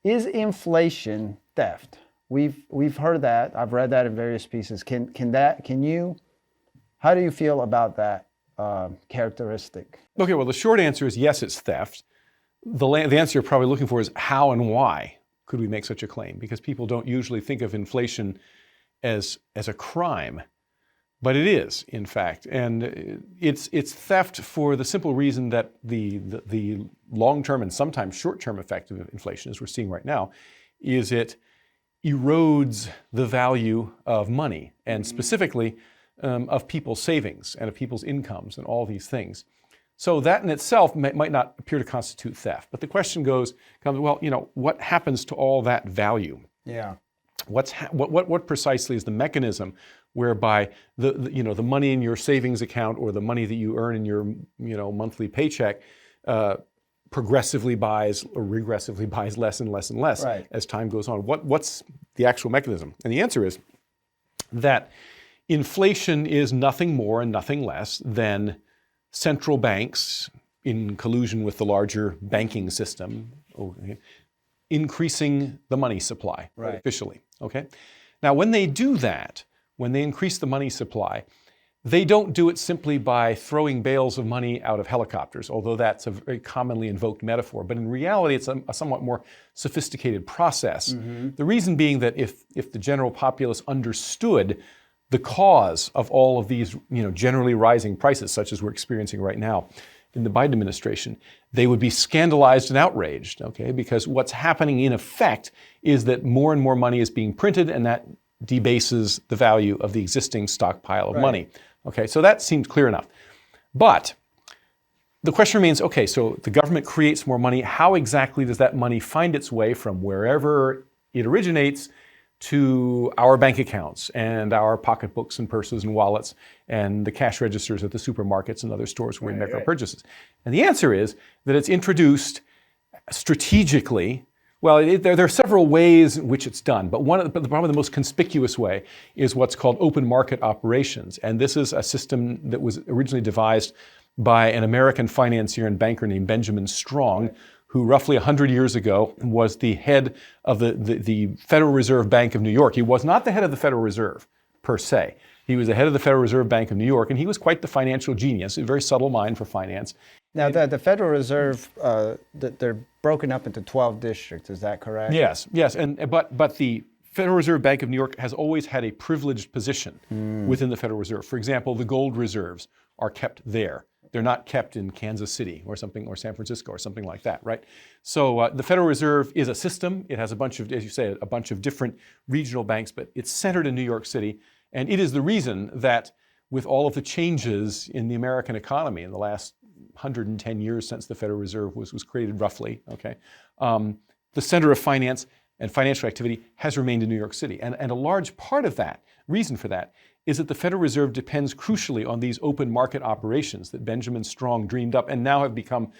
Is inflation theft? We've heard that. I've read that in various pieces. How do you feel about that characteristic? Okay, well, the short answer is yes, it's theft. The answer you're probably looking for is how and why could we make such a claim? Because people don't usually think of inflation as a crime, but it is, in fact. And it's theft for the simple reason that the long-term and sometimes short-term effect of inflation, as we're seeing right now, is it erodes the value of money, and specifically of people's savings and of people's incomes and all these things. So that in itself might not appear to constitute theft. But the question comes, well, what happens to all that value? Yeah. What precisely is the mechanism whereby the money in your savings account or the money that you earn in your monthly paycheck progressively buys or regressively buys less and less and less as time goes on? What's the actual mechanism? And the answer is that inflation is nothing more and nothing less than central banks, in collusion with the larger banking system, increasing the money supply artificially. Okay. Now, when they do that, when they increase the money supply, they don't do it simply by throwing bales of money out of helicopters, although that's a very commonly invoked metaphor. But in reality, it's a somewhat more sophisticated process. The reason being that if the general populace understood the cause of all of these, generally rising prices, such as we're experiencing right now in the Biden administration, they would be scandalized and outraged, okay? Because what's happening in effect is that more and more money is being printed, and that debases the value of the existing stockpile of money. Okay, so that seems clear enough. But the question remains, okay, so the government creates more money. How exactly does that money find its way from wherever it originates to our bank accounts and our pocketbooks and purses and wallets and the cash registers at the supermarkets and other stores where we make our purchases? And the answer is that it's introduced strategically. Well, there are several ways in which it's done, but probably the most conspicuous way is what's called open market operations. And this is a system that was originally devised by an American financier and banker named Benjamin Strong, who roughly 100 years ago was the head of the Federal Reserve Bank of New York. He was not the head of the Federal Reserve, per se. He was the head of the Federal Reserve Bank of New York, and he was quite the financial genius, a very subtle mind for finance. Now, the Federal Reserve, they're broken up into 12 districts, is that correct? Yes, but the Federal Reserve Bank of New York has always had a privileged position within the Federal Reserve. For example, the gold reserves are kept there. They're not kept in Kansas City or something, or San Francisco or something like that, right? So the Federal Reserve is a system. It has a bunch of, as you say, a bunch of different regional banks, but it's centered in New York City. And it is the reason that with all of the changes in the American economy in the last 110 years since the Federal Reserve was created roughly, okay, the center of finance and financial activity has remained in New York City. And a large part of that, reason for that, is that the Federal Reserve depends crucially on these open market operations that Benjamin Strong dreamed up and now have become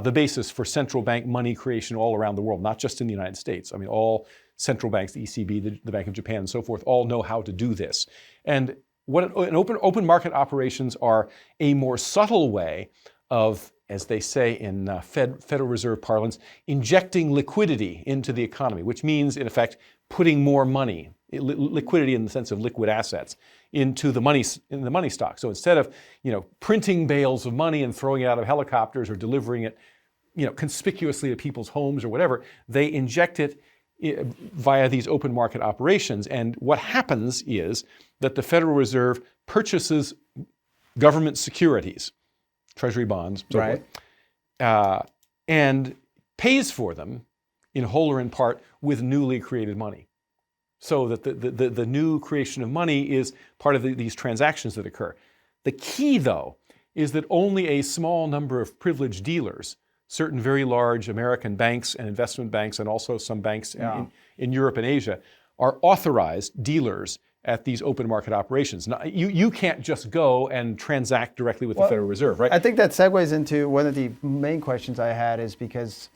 the basis for central bank money creation all around the world, not just in the United States. I mean, all central banks, the ECB, the Bank of Japan, and so forth, all know how to do this. And what an open market operations are a more subtle way of, as they say in Federal Reserve parlance, injecting liquidity into the economy, which means, in effect, putting more money, liquidity in the sense of liquid assets, into the money stock. So instead of printing bales of money and throwing it out of helicopters or delivering it conspicuously to people's homes or whatever, they inject it via these open market operations. And what happens is that the Federal Reserve purchases government securities, treasury bonds, so forth, and pays for them in whole or in part with newly created money. So that the new creation of money is part of these transactions that occur. The key, though, is that only a small number of privileged dealers, certain very large American banks and investment banks, and also some banks in Europe and Asia, are authorized dealers at these open market operations. Now, you can't just go and transact directly with the Federal Reserve, right? I think that segues into one of the main questions I had, is because,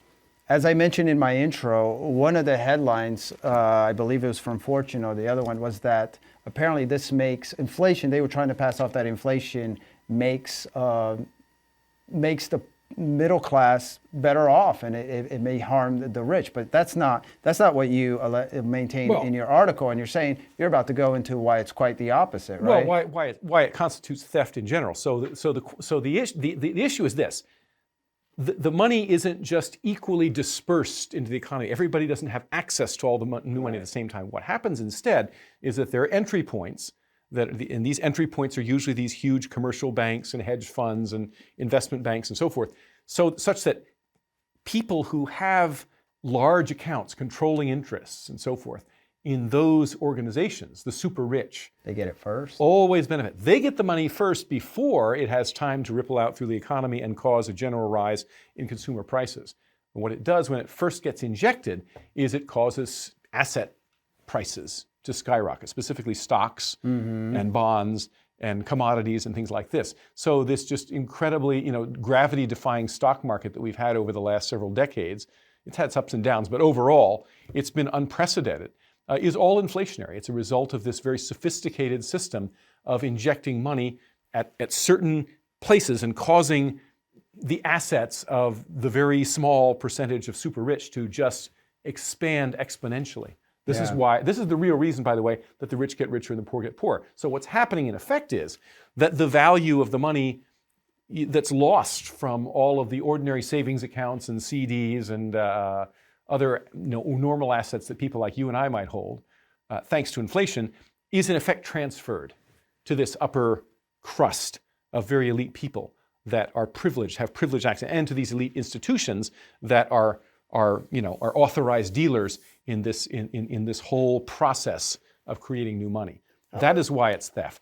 as I mentioned in my intro, one of the headlines, I believe it was from Fortune or the other one, was that apparently this makes inflation, they were trying to pass off that inflation makes the middle class better off, and it may harm the rich. But that's not what you maintain in your article, and you're saying you're about to go into why it's quite the opposite, right? Well, why it constitutes theft in general. So the issue is this: the money isn't just equally dispersed into the economy. Everybody doesn't have access to all the new money at the same time. What happens instead is that there are entry points. And these entry points are usually these huge commercial banks and hedge funds and investment banks and so forth. So such that people who have large accounts, controlling interests and so forth in those organizations, the super rich, they get it first. Always benefit. They get the money first before it has time to ripple out through the economy and cause a general rise in consumer prices. And what it does when it first gets injected is it causes asset prices to skyrocket, specifically stocks and bonds and commodities and things like this. So this just incredibly, gravity-defying stock market that we've had over the last several decades, it's had its ups and downs, but overall, it's been unprecedented, is all inflationary. It's a result of this very sophisticated system of injecting money at certain places and causing the assets of the very small percentage of super rich to just expand exponentially. This is the real reason, by the way, that the rich get richer and the poor get poorer. So what's happening in effect is that the value of the money that's lost from all of the ordinary savings accounts and CDs and other normal assets that people like you and I might hold, thanks to inflation, is in effect transferred to this upper crust of very elite people that are privileged, have privileged access, and to these elite institutions that are authorized dealers in this whole process of creating new money. That is why it's theft.